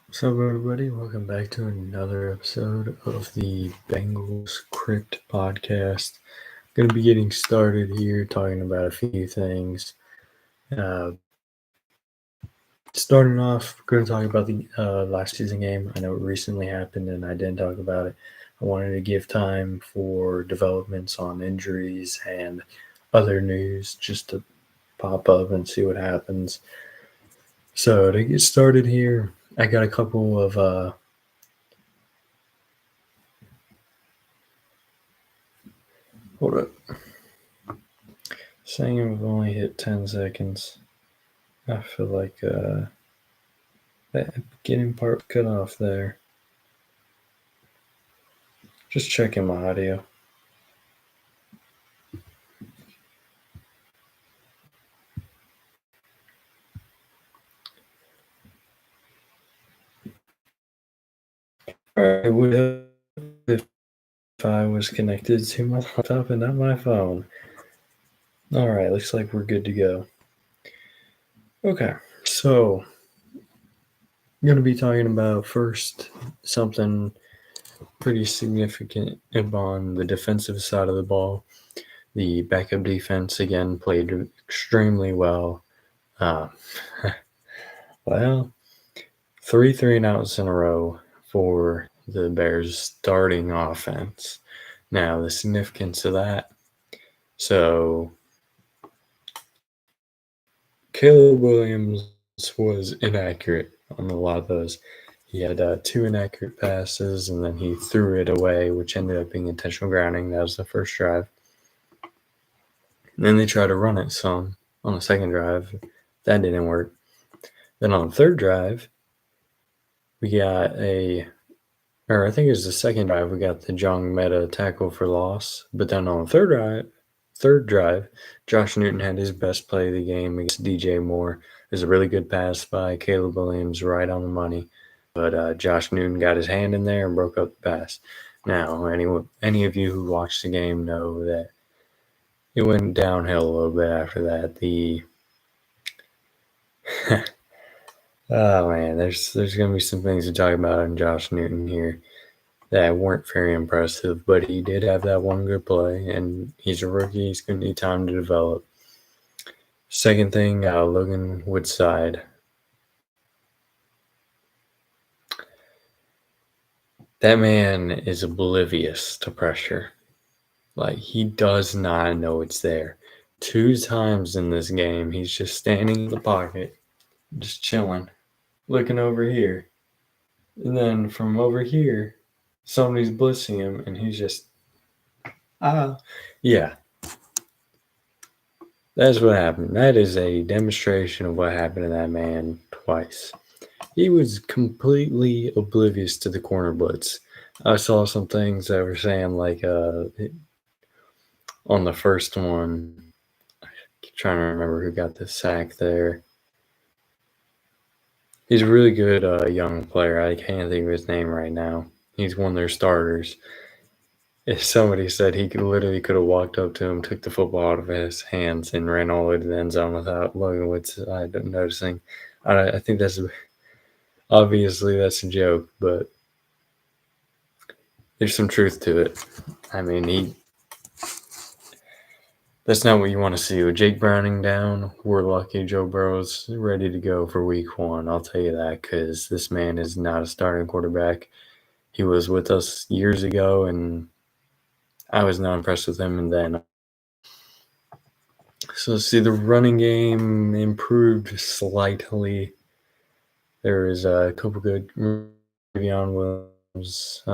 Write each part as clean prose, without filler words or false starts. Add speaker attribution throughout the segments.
Speaker 1: What's up, everybody? Welcome back to another episode of the Bengals Crypt podcast. Going to be getting started here, talking about a few things. Starting off, we're going to talk about the last season game. I know it recently happened, and I didn't talk about it. I wanted to give time for developments on injuries and other news just to pop up and see what happens. So to get started here, I got a couple of hold up. Saying we've only hit 10 seconds. I feel like that beginning part cut off there. Just checking my audio. Alright, it would help if I was connected to my laptop and not my phone. Alright, looks like we're good to go. Okay, so I'm going to be talking about first something pretty significant on the defensive side of the ball. The backup defense again played extremely well. Well, three and outs in a row for the Bears starting offense. Now, the significance of that. So, Caleb Williams was inaccurate on a lot of those. He had two inaccurate passes, and then he threw it away, which ended up being intentional grounding. That was the first drive. And then they tried to run it some on the second drive. That didn't work. Then on the third drive, we got I think it was the second drive, we got the Jong Meta tackle for loss. But then on the third drive, Josh Newton had his best play of the game against DJ Moore. It was a really good pass by Caleb Williams, right on the money. But Josh Newton got his hand in there and broke up the pass. Now, any of you who watched the game know that it went downhill a little bit after that. Oh man, there's gonna be some things to talk about in Josh Newton here that weren't very impressive, but he did have that one good play, and he's a rookie. He's going to need time to develop. Second thing, Logan Woodside. That man is oblivious to pressure. Like, he does not know it's there. 2 times in this game, he's just standing in the pocket, just chilling, looking over here. And then from over here, somebody's blitzing him, and he's just, yeah. That's what happened. That is a demonstration of what happened to that man twice. He was completely oblivious to the corner blitz. I saw some things that were saying, like, on the first one, I keep trying to remember who got the sack there. He's a really good young player. I can't think of his name right now. He's one of their starters. If somebody said he literally could have walked up to him, took the football out of his hands, and ran all the way to the end zone without Logan Woodside noticing. I think that's obviously that's a joke, but there's some truth to it. I mean, that's not what you want to see. With Jake Browning down, we're lucky Joe Burrow's ready to go for week 1. I'll tell you that, because this man is not a starting quarterback. He was with us years ago, and I was not impressed with him. And then, so see, the running game improved slightly. There was a couple good Ravion Williams,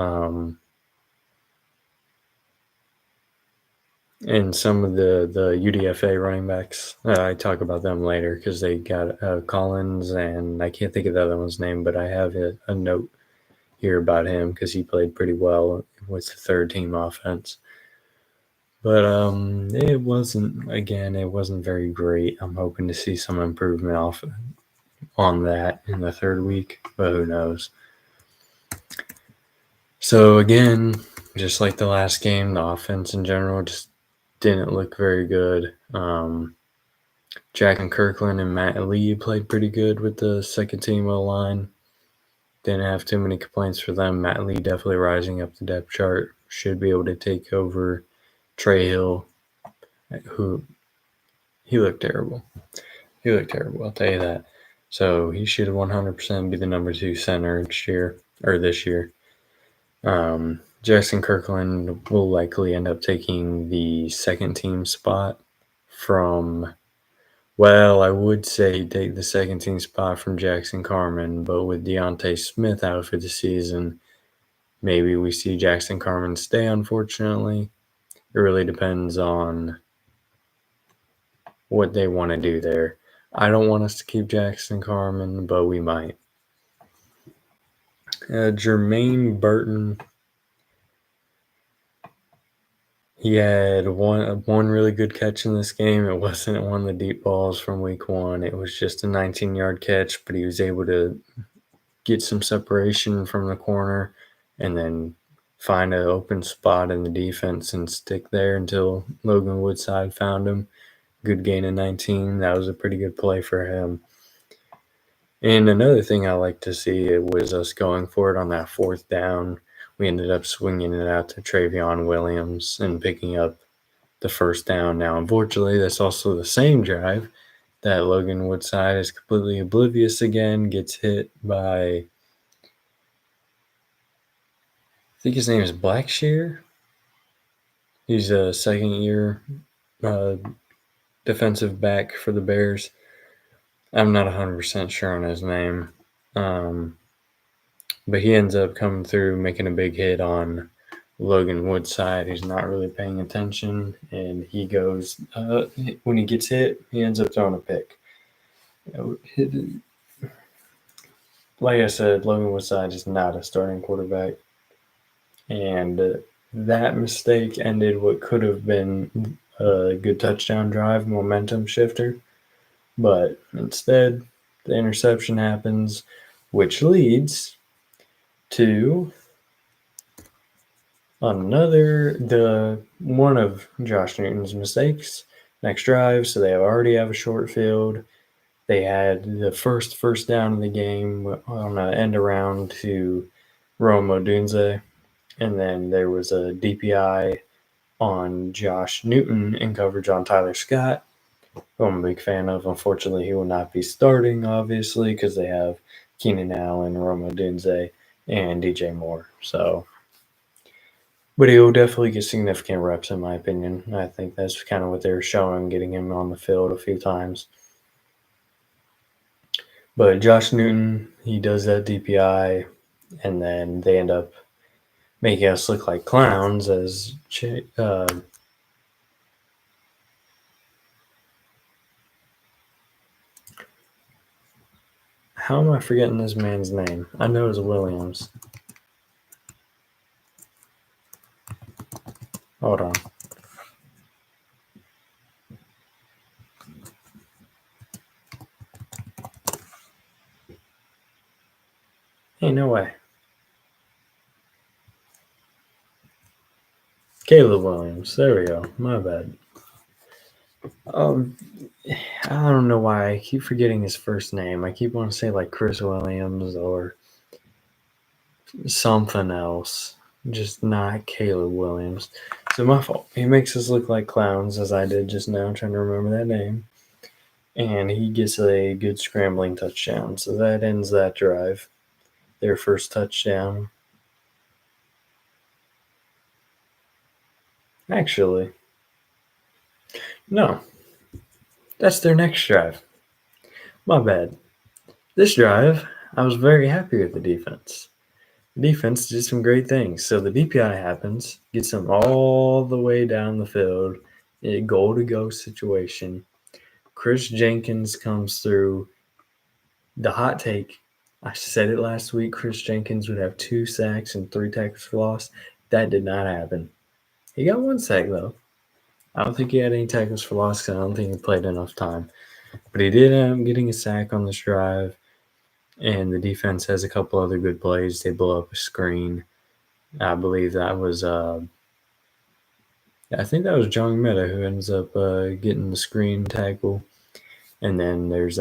Speaker 1: and some of the UDFA running backs. I talk about them later because they got Collins, and I can't think of the other one's name, but I have a note here about him because he played pretty well with the third team offense. But it wasn't very great. I'm hoping to see some improvement on that in the third week, but who knows. So again, just like the last game, the offense in general just didn't look very good. Jack and Kirkland and Matt Lee played pretty good with the second team O-line. Didn't have too many complaints for them. Matt Lee definitely rising up the depth chart. Should be able to take over Trey Hill, who he looked terrible. He looked terrible, I'll tell you that. So he should 100% be the number 2 center next year or this year. Jackson Kirkland will likely end up taking the second team spot from, well, I would say take the second team spot from Jackson Carman, but with Deontay Smith out for the season, maybe we see Jackson Carman stay, unfortunately. It really depends on what they want to do there. I don't want us to keep Jackson Carman, but we might. Jermaine Burton, he had one really good catch in this game. It wasn't one of the deep balls from week 1. It was just a 19-yard catch, but he was able to get some separation from the corner and then find an open spot in the defense and stick there until Logan Woodside found him. Good gain of 19. That was a pretty good play for him. And another thing I like to see it was us going for it on that 4th down. We ended up swinging it out to Travion Williams and picking up the 1st down. Now, unfortunately, that's also the same drive that Logan Woodside is completely oblivious again, gets hit by, I think his name is Blackshear. He's a second-year defensive back for the Bears. I'm not 100% sure on his name. But he ends up coming through, making a big hit on Logan Woodside. He's not really paying attention, and he goes, when he gets hit, he ends up throwing a pick. Like I said, Logan Woodside is not a starting quarterback. And that mistake ended what could have been a good touchdown drive, momentum shifter. But instead, the interception happens, which leads to one of Josh Newton's mistakes. Next drive, so they already have a short field. They had the first down of the game on an end around to Rome Odunze, and then there was a DPI on Josh Newton in coverage on Tyler Scott, who I'm a big fan of. Unfortunately, he will not be starting, obviously, because they have Keenan Allen, Rome Odunze, and DJ Moore. But he will definitely get significant reps, in my opinion. I think that's kind of what they were showing, getting him on the field a few times. But Josh Newton, he does that DPI, and then they end up making us look like clowns as how am I forgetting this man's name? I know it's Williams. Hold on. Hey, no way. Caleb Williams. There we go. My bad. I don't know why I keep forgetting his first name. I keep wanting to say like Chris Williams or something else. Just not Caleb Williams. So my fault. He makes us look like clowns, as I did just now, trying to remember that name. And he gets a good scrambling touchdown. So that ends that drive. Their first touchdown. Actually, no. That's their next drive. My bad. This drive, I was very happy with the defense. The defense did some great things. So the DPI happens, gets them all the way down the field, a goal-to-go situation. Chris Jenkins comes through. The hot take, I said it last week, Chris Jenkins would have 2 sacks and 3 tackles for loss. That did not happen. He got 1 sack, though. I don't think he had any tackles for loss because I don't think he played enough time. But he did end up getting a sack on this drive, and the defense has a couple other good plays. They blow up a screen. I believe that was I think that was John Meta who ends up getting the screen tackle. And then there's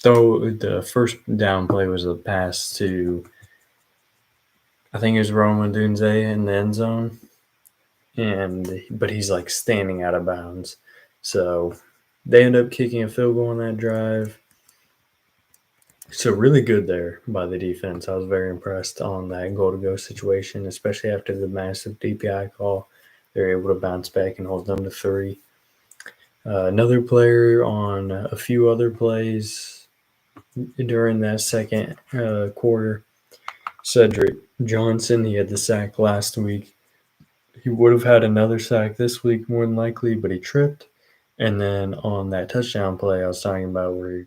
Speaker 1: Though the first down play was a pass to, I think it was Roman Dunze in the end zone, but he's like standing out of bounds. So they end up kicking a field goal on that drive. So really good there by the defense. I was very impressed on that goal to go situation, especially after the massive DPI call. They're able to bounce back and hold them to 3. Another player on a few other plays during that second quarter, Cedric Johnson. He had the sack last week. He would have had another sack this week more than likely, but he tripped. And then on that touchdown play I was talking about where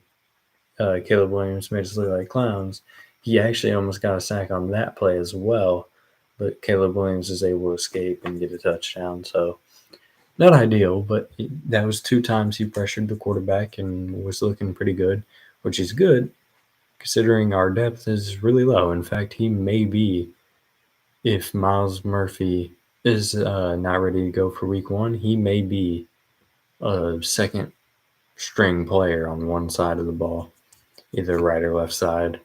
Speaker 1: Caleb Williams made us look like clowns, he actually almost got a sack on that play as well. But Caleb Williams is able to escape and get a touchdown. So not ideal, but that was 2 times he pressured the quarterback and was looking pretty good, which is good considering our depth is really low. In fact, he may be, if Miles Murphy is not ready to go for week 1, he may be a second string player on one side of the ball, either right or left side,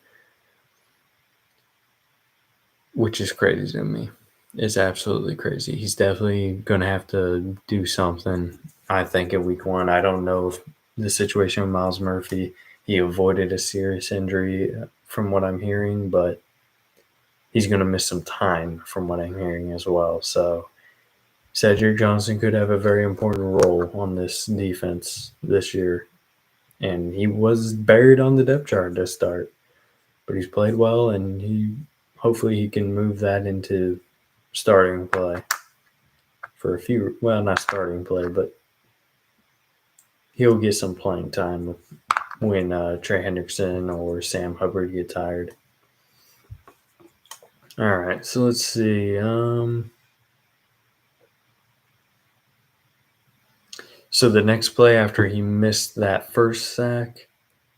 Speaker 1: which is crazy to me. It's absolutely crazy. He's definitely going to have to do something, I think, in week 1. I don't know if the situation with Miles Murphy, he avoided a serious injury from what I'm hearing, but he's going to miss some time from what I'm hearing as well. So Cedric Johnson could have a very important role on this defense this year. And he was buried on the depth chart to start, but he's played well, and hopefully he can move that into starting play for a few. Well, not starting play, but he'll get some playing time when Trey Hendrickson or Sam Hubbard get tired. All right, so let's see. So the next play after he missed that first sack,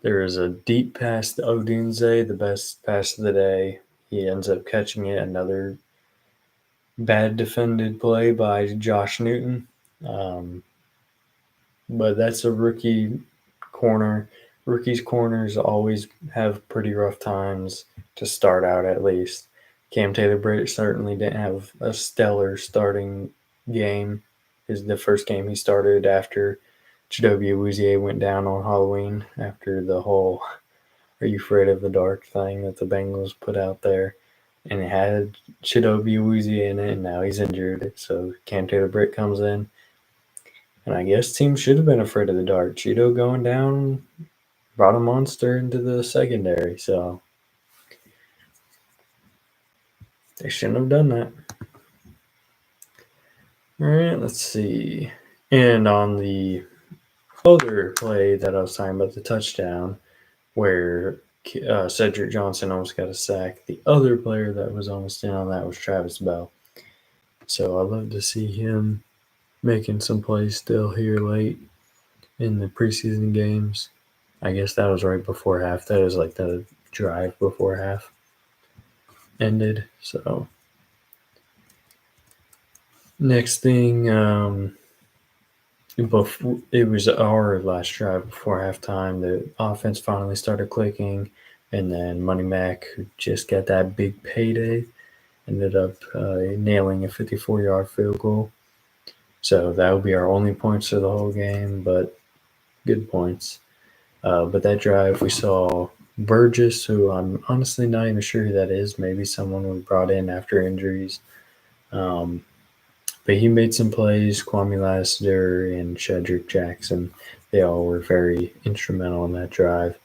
Speaker 1: there is a deep pass to Odunze, the best pass of the day. He ends up catching it. Another bad defended play by Josh Newton. But that's a rookie corner. Rookies' corners always have pretty rough times to start out, at least. Cam Taylor-Britt certainly didn't have a stellar starting game. Is the first game he started after Chidobe Awuzie went down on Halloween after the whole "Are you afraid of the dark" thing that the Bengals put out there. And it had Chidobe Awuzie in it, and now he's injured. So Cam Taylor-Britt comes in. And I guess teams should have been afraid of the dark. Cheeto going down brought a monster into the secondary, so they shouldn't have done that. All right, let's see. And on the other play that I was talking about, the touchdown, where Cedric Johnson almost got a sack, the other player that was almost in on that was Travis Bell. So I'd love to see him making some plays still here late in the preseason games. I guess that was right before half. That was like the drive before half ended. So next thing, it was our last drive before halftime. The offense finally started clicking, and then Money Mac, who just got that big payday, ended up nailing a 54-yard field goal. So that will be our only points for the whole game, but good points. But that drive, we saw Burgess, who I'm honestly not even sure who that is. Maybe someone we brought in after injuries. But he made some plays. Kwame Lassiter and Shedrick Jackson, they all were very instrumental in that drive.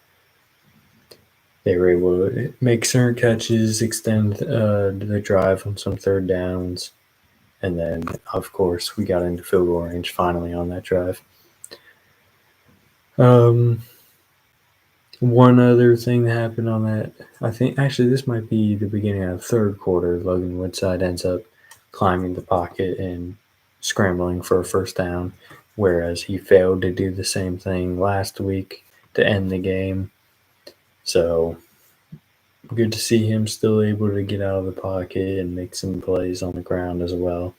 Speaker 1: They were able to make certain catches, extend the drive on some third downs. And then, of course, we got into field goal range finally on that drive. One other thing that happened on that, I think actually this might be the beginning of the third quarter. Logan Woodside ends up climbing the pocket and scrambling for a first down, whereas he failed to do the same thing last week to end the game. So good to see him still able to get out of the pocket and make some plays on the ground as well.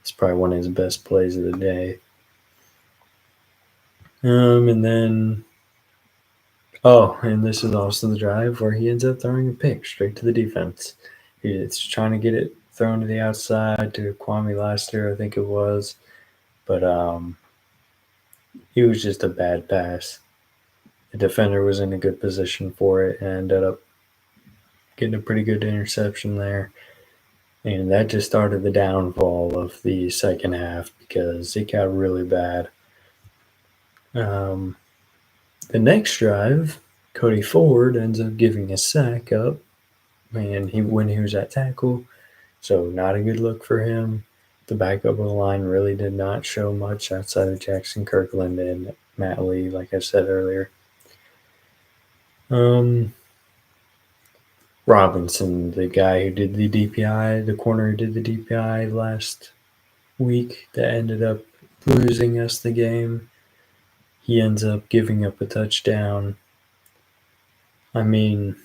Speaker 1: It's probably one of his best plays of the day. And then Oh, and this is also the drive where he ends up throwing a pick straight to the defense. He's trying to get it thrown to the outside to Kwame Lassiter, I think it was, but it was just a bad pass. The defender was in a good position for it and ended up getting a pretty good interception there. And that just started the downfall of the second half because it got really bad. Um, the next drive, Cody Ford ends up giving a sack up, and when he was at tackle, so not a good look for him. The backup of the line really did not show much outside of Jackson Kirkland and Matt Lee, like I said earlier. Robinson, the guy who did the DPI, the corner who did the DPI last week that ended up losing us the game. He ends up giving up a touchdown. I mean,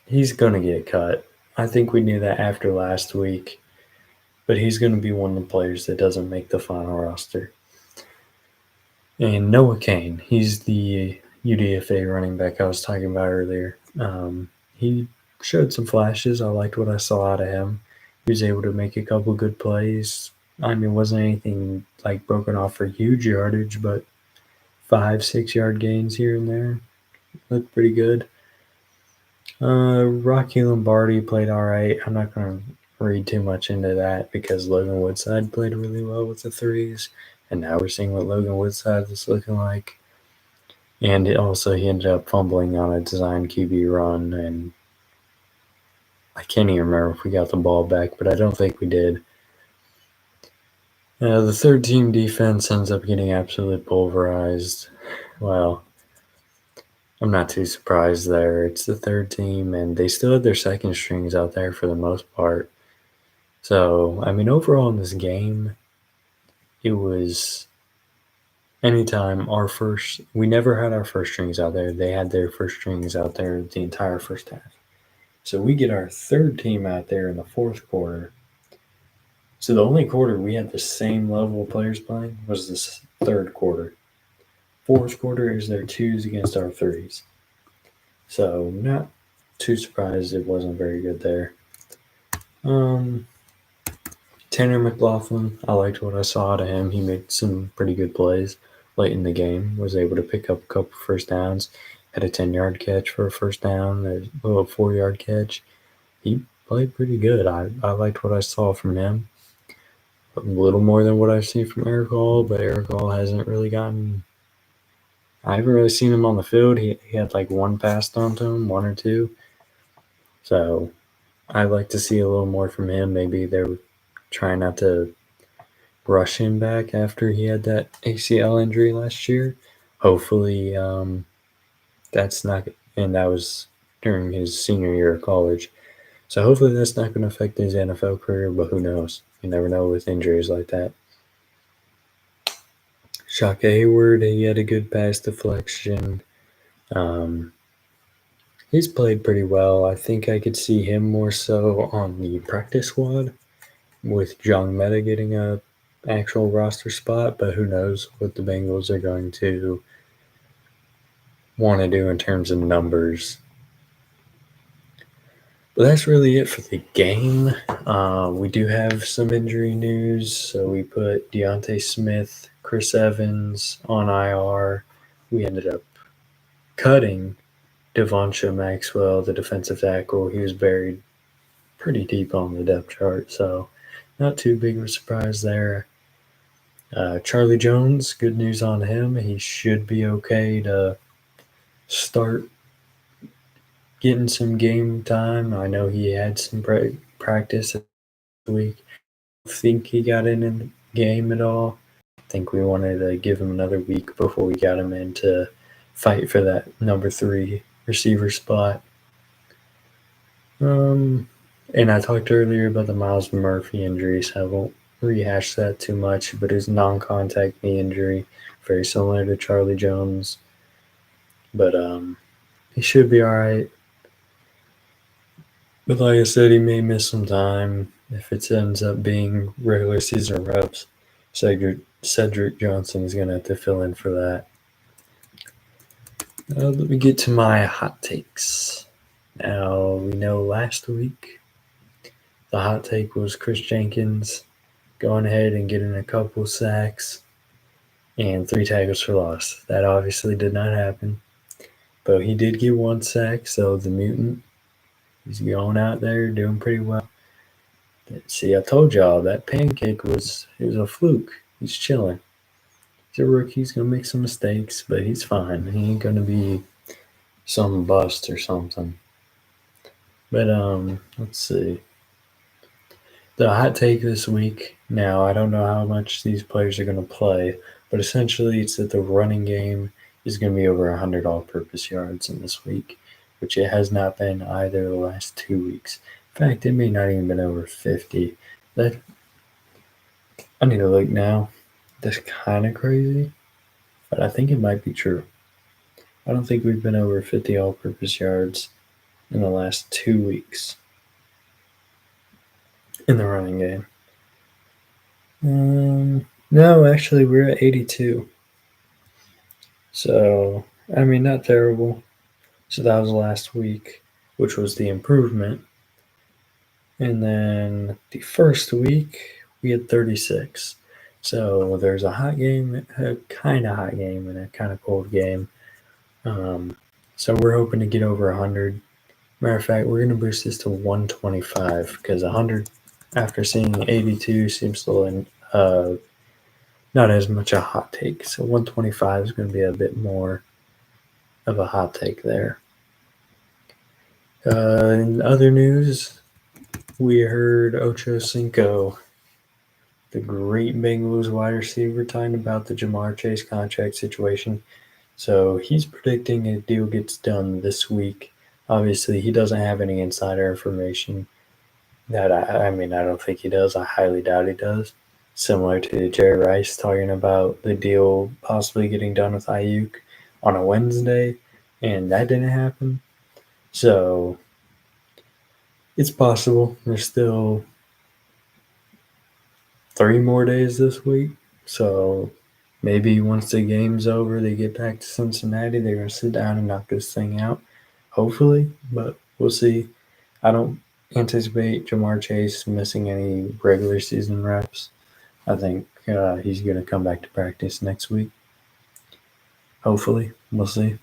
Speaker 1: he's going to get cut. I think we knew that after last week, but he's going to be one of the players that doesn't make the final roster. And Noah Kane, he's the UDFA running back I was talking about earlier. He showed some flashes. I liked what I saw out of him. He was able to make a couple good plays. I mean, it wasn't anything like broken off for huge yardage, but 5-6 yard gains here and there looked pretty good. Rocky Lombardi played all right. I'm not going to read too much into that because Logan Woodside played really well with the threes, and now we're seeing what Logan Woodside is looking like. And also, he ended up fumbling on a design QB run, and I can't even remember if we got the ball back, but I don't think we did. The third team defense ends up getting absolutely pulverized. Well, I'm not too surprised there. It's the third team, and they still had their second strings out there for the most part. So, I mean, overall in this game, it was anytime we never had our first strings out there. They had their first strings out there the entire first half. So we get our third team out there in the fourth quarter. So the only quarter we had the same level of players playing was this third quarter. Fourth quarter is their twos against our threes. So not too surprised it wasn't very good there. Tanner McLaughlin, I liked what I saw out of him. He made some pretty good plays late in the game, was able to pick up a couple first downs, had a 10-yard catch for a first down, a little 4-yard catch. He played pretty good. I liked what I saw from him. A little more than what I've seen from Eric Hall, but Eric Hall hasn't really gotten. I haven't really seen him on the field. He had like one pass thrown to him, one or two. So I'd like to see a little more from him. Maybe they're trying not to rush him back after he had that ACL injury last year. Hopefully, that's not, and that was during his senior year of college. So hopefully that's not going to affect his NFL career, but who knows? You never know with injuries like that. Shaka Hayward, he had a good pass deflection. He's played pretty well. I think I could see him more so on the practice squad with John Meta getting a actual roster spot, but who knows what the Bengals are going to want to do in terms of numbers. But that's really it for the game. We do have some injury news. So we put Deontay Smith, Chris Evans on IR. We ended up cutting Devonta Maxwell, the defensive tackle. He was buried pretty deep on the depth chart, so not too big of a surprise there. Charlie Jones, good news on him. He should be okay to start getting some game time. I know he had some practice this week. I think he got in the game at all. I think we wanted to give him another week before we got him in to fight for that number 3 receiver spot. And I talked earlier about the Miles Murphy injury, so I won't rehash that too much, but it's non-contact knee injury, very similar to Charlie Jones. But he should be all right. But like I said, he may miss some time if it ends up being regular season reps. Cedric Johnson is going to have to fill in for that. Let me get to my hot takes. Now, we know last week the hot take was Chris Jenkins going ahead and getting a couple sacks and 3 tackles for loss. That obviously did not happen, but he did get 1 sack, so the mutant, he's going out there doing pretty well. See, I told y'all that pancake was a fluke. He's chilling. He's a rookie. He's gonna make some mistakes, but he's fine. He ain't gonna be some bust or something. But let's see. The hot take this week. Now I don't know how much these players are gonna play, but essentially it's that the running game is gonna be over 100 all-purpose yards in this week, which it has not been either the last 2 weeks. In fact, it may not even been over 50. That I need to look now. That's kind of crazy, but I think it might be true. I don't think we've been over 50 all-purpose yards in the last 2 weeks in the running game. No, actually, we're at 82. So, I mean, not terrible. So that was last week, which was the improvement. And then the first week, we had 36. So there's a hot game, a kind of hot game, and a kind of cold game. So we're hoping to get over 100. Matter of fact, we're going to boost this to 125 because 100 after seeing 82 seems a little not as much a hot take. So 125 is going to be a bit more of a hot take there. In other news, we heard Ocho Cinco, the great Bengals wide receiver, talking about the Jamar Chase contract situation. So he's predicting a deal gets done this week. Obviously, he doesn't have any insider information. That I mean, I don't think he does. I highly doubt he does. Similar to Jerry Rice talking about the deal possibly getting done with Ayuk on a Wednesday, and that didn't happen. So it's possible. There's still 3 more days this week. So maybe once the game's over, they get back to Cincinnati, they're going to sit down and knock this thing out. Hopefully, but we'll see. I don't anticipate Jamar Chase missing any regular season reps. I think he's going to come back to practice next week. Hopefully, we'll see.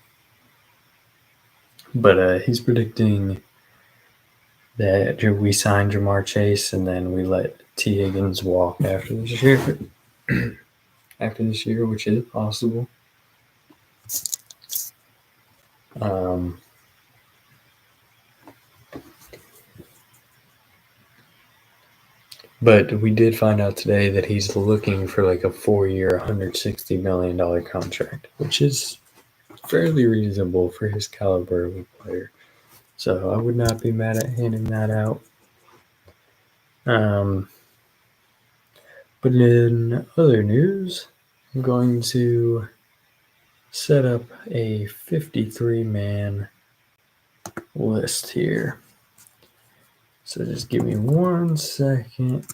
Speaker 1: But he's predicting that we sign Jamar Chase and then we let T. Higgins walk after this year. Which is possible. But we did find out today that he's looking for like a 4-year, $160 million contract, which is fairly reasonable for his caliber of a player. So I would not be mad at handing that out. But in other news, I'm going to set up a 53-man list here. So just give me 1 second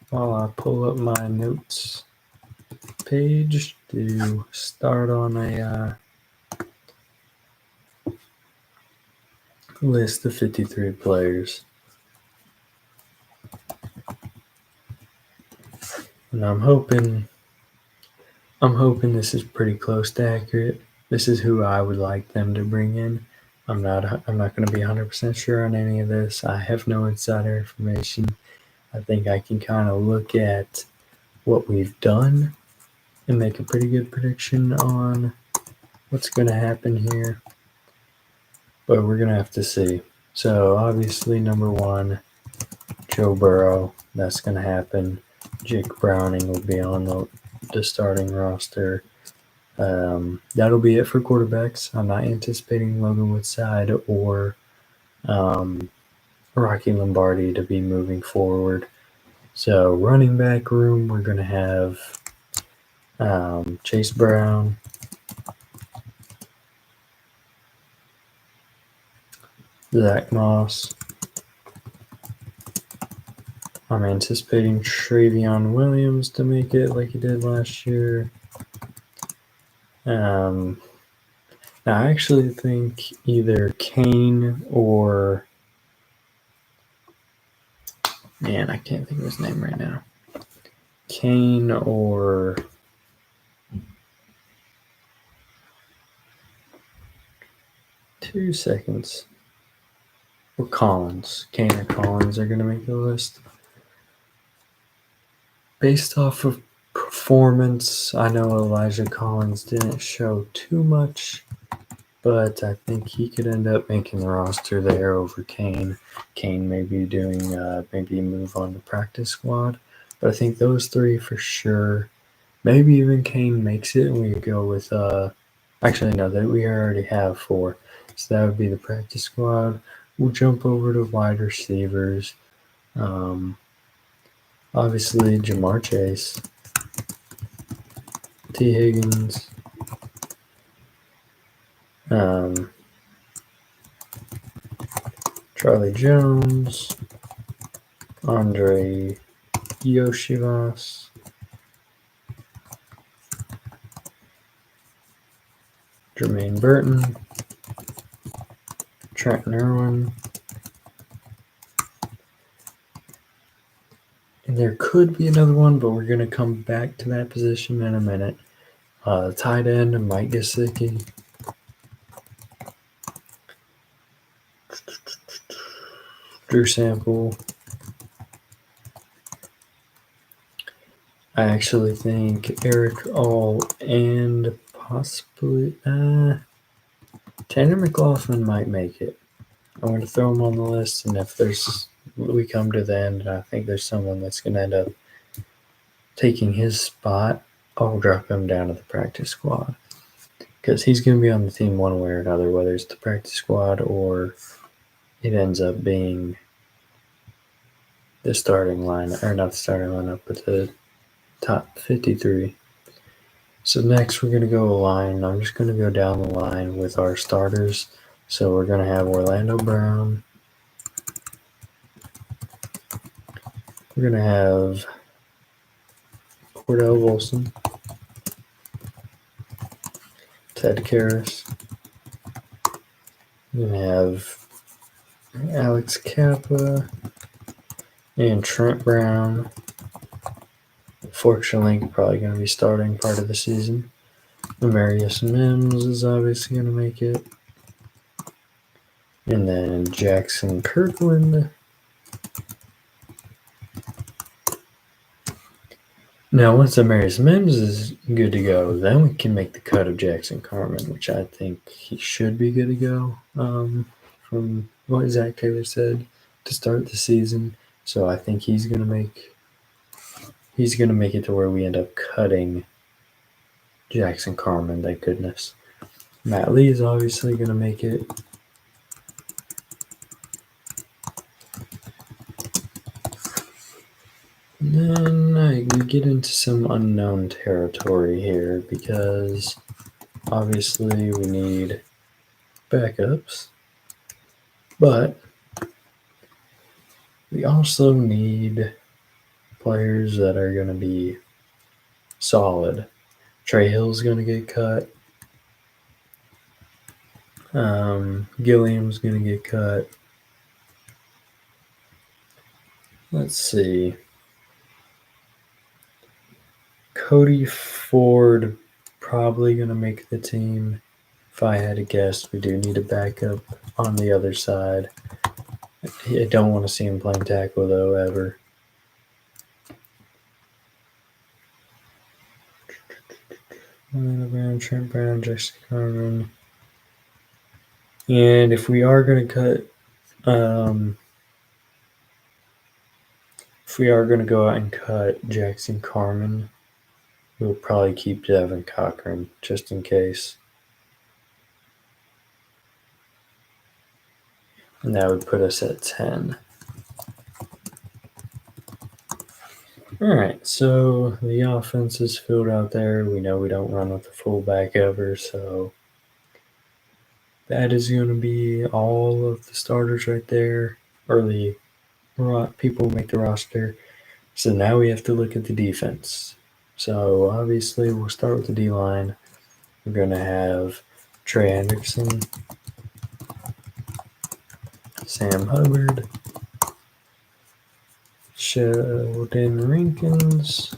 Speaker 1: while I pull up my notes page to start on a list of 53 players. And I'm hoping this is pretty close to accurate. This is who I would like them to bring in. I'm not going to be 100% sure on any of this. I have no insider information. I think I can kind of look at what we've done and make a pretty good prediction on what's going to happen here. But we're going to have to see. So obviously, number 1, Joe Burrow. That's going to happen. Jake Browning will be on the starting roster. That'll be it for quarterbacks. I'm not anticipating Logan Woodside or Rocky Lombardi to be moving forward. So running back room, we're going to have Chase Brown, Zach Moss. I'm anticipating Travion Williams to make it like he did last year. Now, I actually think either Kane or man, I can't think of his name right now. Kane or 2 seconds. Or Collins. Kane or Collins are going to make the list. Based off of performance, I know Elijah Collins didn't show too much, but I think he could end up making the roster there over Kane. Kane may be doing maybe move on to practice squad, but I think those three for sure. Maybe even Kane makes it, and we go with actually no, that we already have four, so that would be the practice squad. We'll jump over to wide receivers. Obviously, Jamar Chase, T. Higgins, um, Charlie Jones, Andre Yoshivas, Jermaine Burton, Trenton Irwin, and there could be another one, but we're going to come back to that position in a minute. Tight end, Mike Gesicki. Drew Sample. I actually think Eric All and possibly Tanner McLaughlin might make it. I'm going to throw him on the list, and if we come to the end, and I think there's someone that's going to end up taking his spot, I'll drop him down to the practice squad because he's going to be on the team one way or another, whether it's the practice squad or it ends up being the starting line, or not the starting lineup, but the top 53. So next we're going to go a line. I'm just going to go down the line with our starters. So we're going to have Orlando Brown. We're going to have Cordell Wilson, Ted Karras. We're going to have Alex Kappa and Trent Brown. Fortunately, probably going to be starting part of the season. Amarius Mims is obviously going to make it. And then Jackson Kirkland. Now, once Amarius Mims is good to go, then we can make the cut of Jackson Carman, which I think he should be good to go from what Zach Taylor said to start the season. So I think he's going to make it to where we end up cutting Jackson Carman, thank goodness. Matt Lee is obviously going to make it. And then we get into some unknown territory here because obviously we need backups, but we also need players that are going to be solid. Trey Hill's going to get cut. Gilliam's going to get cut. Let's see. Cody Ford probably going to make the team. If I had to guess, we do need a backup on the other side. I don't want to see him playing tackle, though, ever. Trent Brown, Jackson Carman. And if we are going to cut, if we are going to go out and cut Jackson Carman, we'll probably keep Devin Cochran just in case. And that would put us at 10. All right, so the offense is filled out there. We know we don't run with the fullback ever, so that is going to be all of the starters right there, or the people who make the roster. So now we have to look at the defense. So obviously we'll start with the D-line. We're going to have Trey Anderson, Sam Hubbard, Sheldon Rankins,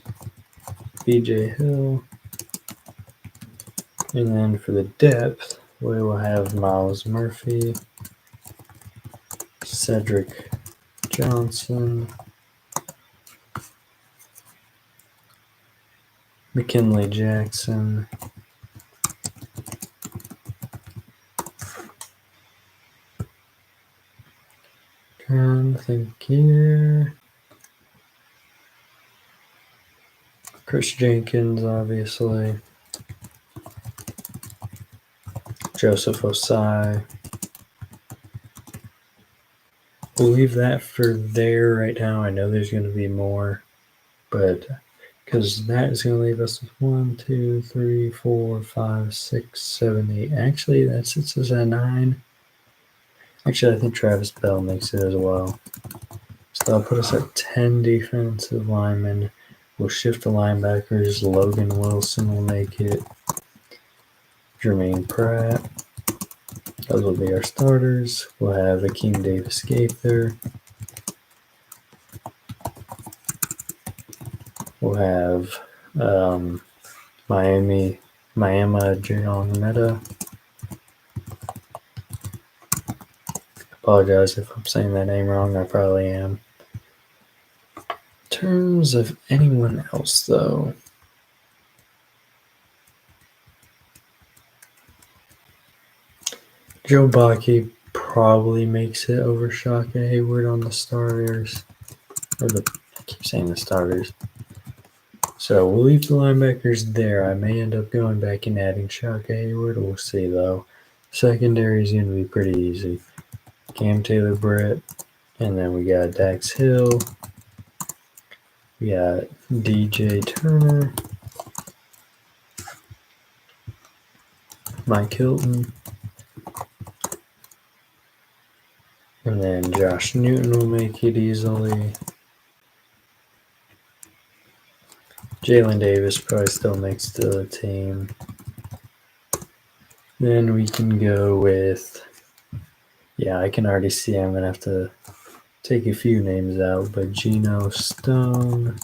Speaker 1: BJ Hill, and then for the depth, we will have Miles Murphy, Cedric Johnson, McKinley Jackson, trying to think here. Chris Jenkins, obviously. Joseph Osai. We'll leave that for there right now. I know there's going to be more, but because that is going to leave us with 1, 2, 3, 4, 5, 6, 7, 8. Actually, that sits us at 9. Actually, I think Travis Bell makes it as well. So that'll put us at 10 defensive linemen. We'll shift the linebackers. Logan Wilson will make it. Jermaine Pratt. Those will be our starters. We'll have Akeem Davis-Gaither. We'll have Miami Jayong Meta. Apologize if I'm saying that name wrong. I probably am. In terms of anyone else, though, Joe Baki probably makes it over Shaka Hayward on the starters. I keep saying the starters. So we'll leave the linebackers there. I may end up going back and adding Shaka Hayward. We'll see, though. Secondary is going to be pretty easy. Cam Taylor-Britt. And then we got Dax Hill. We got DJ Turner. Mike Hilton. And then Josh Newton will make it easily. Jalen Davis probably still makes the team. Then we can go with, yeah, I can already see I'm going to have to take a few names out, but Geno Stone,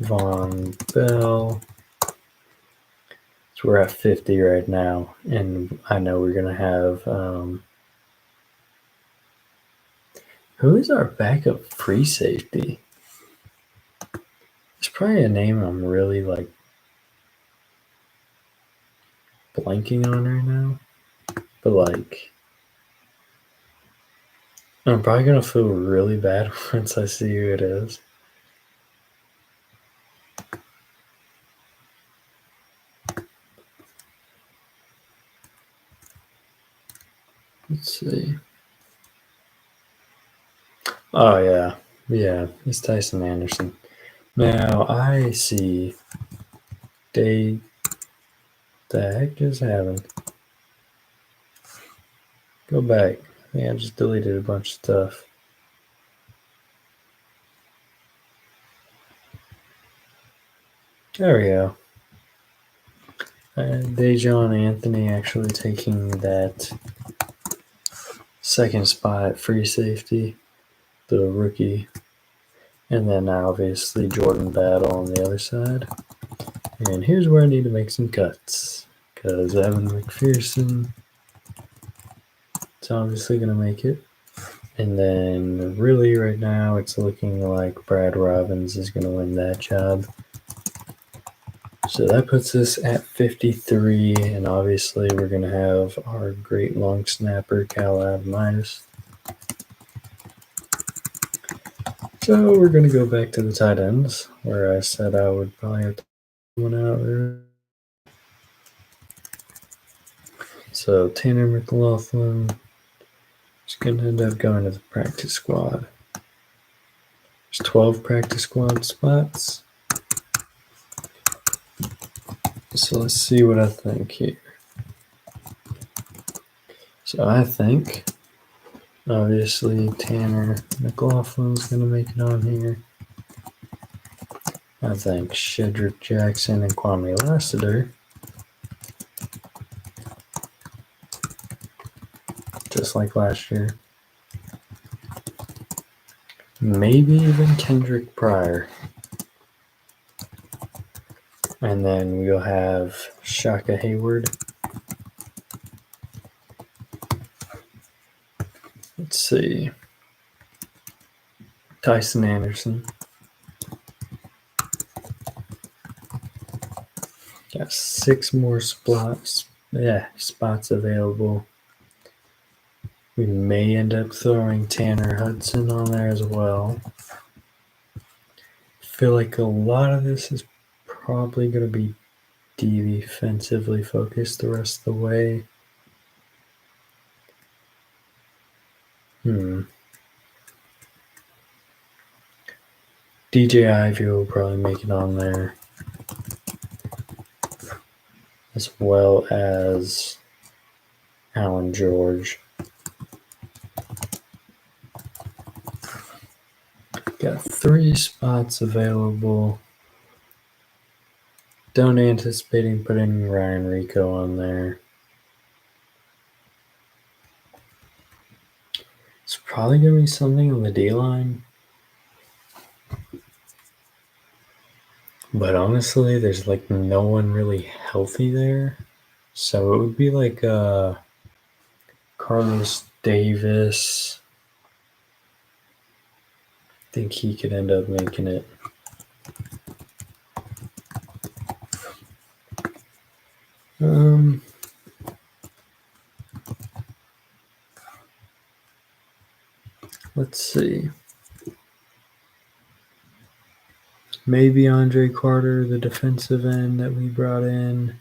Speaker 1: Von Bell. So we're at 50 right now, and I know we're going to have, who is our backup free safety? It's probably a name I'm really blanking on right now, but I'm probably going to feel really bad once I see who it is. Let's see. Oh, yeah. Yeah, it's Tyson Anderson. Now, I see the heck just happened? Go back. Yeah, I just deleted a bunch of stuff. There we go. Dejon Anthony actually taking that second spot at free safety, the rookie. And then obviously Jordan Battle on the other side. And here's where I need to make some cuts, because Evan McPherson is obviously going to make it. And then really right now it's looking like Brad Robbins is going to win that job. So that puts us at 53, and obviously we're going to have our great long snapper, Cal Adamitis. So we're going to go back to the tight ends, where I said I would probably have to put one out there. So Tanner McLaughlin is going to end up going to the practice squad. There's 12 practice squad spots. So let's see what I think here. So I think, obviously, Tanner McLaughlin's going to make it on here. I think Shedrick Jackson and Kwame Lassiter just like last year. Maybe even Kendrick Pryor. And then we'll have Shaka Hayward. Let's see. Tyson Anderson. Got 6 more spots available. We may end up throwing Tanner Hudson on there as well. I feel like a lot of this is probably going to be defensively focused the rest of the way. DJ Ivy will probably make it on there, as well as Alan George. Got 3 spots available. Don't anticipating putting Ryan Rico on there. It's probably going to be something on the D-line. But honestly, there's like no one really healthy there. So it would be like Carlos Davis. I think he could end up making it. Let's see. Maybe Andre Carter, the defensive end that we brought in.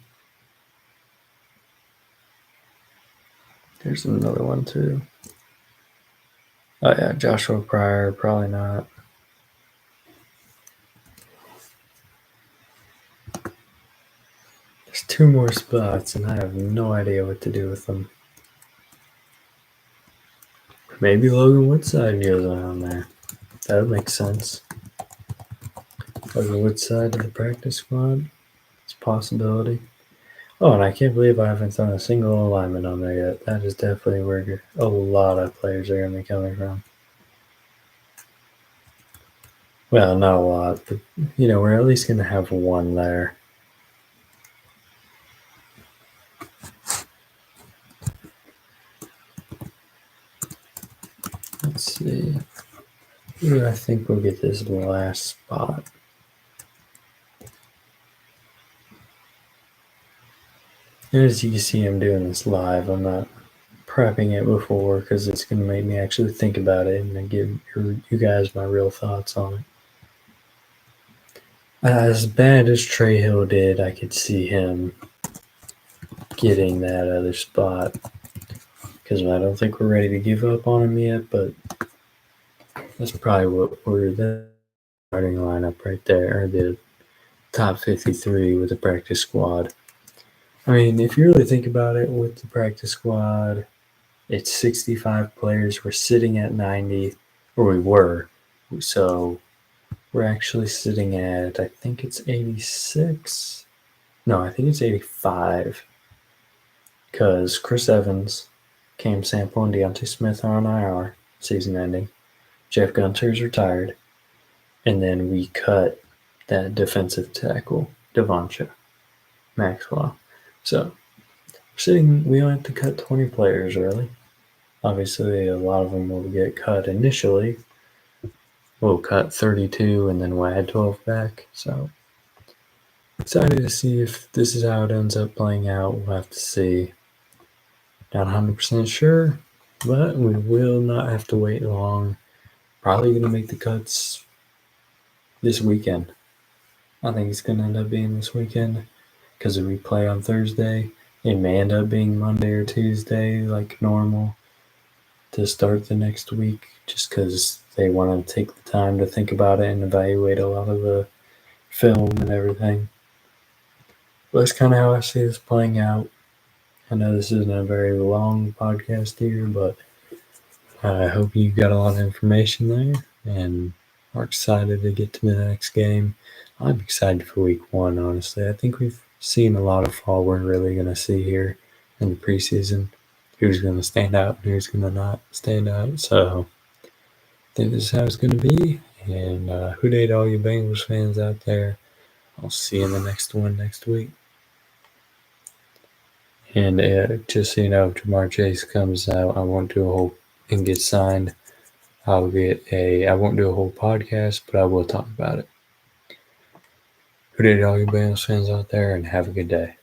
Speaker 1: There's another one too. Oh yeah, Joshua Pryor, probably not. There's 2 more spots and I have no idea what to do with them. Maybe Logan Woodside goes on there. That would make sense. Logan Woodside to the practice squad. It's a possibility. Oh, and I can't believe I haven't thrown a single alignment on there yet. That is definitely where a lot of players are going to be coming from. Well, not a lot, but, we're at least going to have one there. Let's see. I think we'll get this last spot. And as you can see, I'm doing this live. I'm not prepping it before because it's going to make me actually think about it and give you guys my real thoughts on it. As bad as Trey Hill did, I could see him getting that other spot because I don't think we're ready to give up on him yet, but that's probably what we're the starting lineup right there, or the top 53 with the practice squad. I mean, if you really think about it, with the practice squad, it's 65 players. We're sitting at 90, or we were. So we're actually sitting at, I think it's 86. No, I think it's 85. Because Chris Evans, Cam Sample, and Deontay Smith are on IR, season ending. Jeff Gunter's retired. And then we cut that defensive tackle, Devoncha Maxwell. So we only have to cut 20 players, really. Obviously, a lot of them will get cut initially. We'll cut 32 and then we'll add 12 back. So excited to see if this is how it ends up playing out. We'll have to see. Not 100% sure, but we will not have to wait long. Probably going to make the cuts this weekend. I think it's going to end up being this weekend because if we play on Thursday, it may end up being Monday or Tuesday like normal to start the next week just because they want to take the time to think about it and evaluate a lot of the film and everything. But that's kind of how I see this playing out. I know this isn't a very long podcast here, but I hope you got a lot of information there and are excited to get to the next game. I'm excited for week 1, honestly. I think we've seen a lot of fall we're really going to see here in the preseason. who's going to stand out and who's going to not stand out. So I think this is how it's going to be. And who dey to all you Bengals fans out there. I'll see you in the next one next week. And just so you know, if Jamar Chase comes out, I won't do a whole and gets signed. I won't do a whole podcast, but I will talk about it. Who dey to all you Bengals fans out there, and have a good day.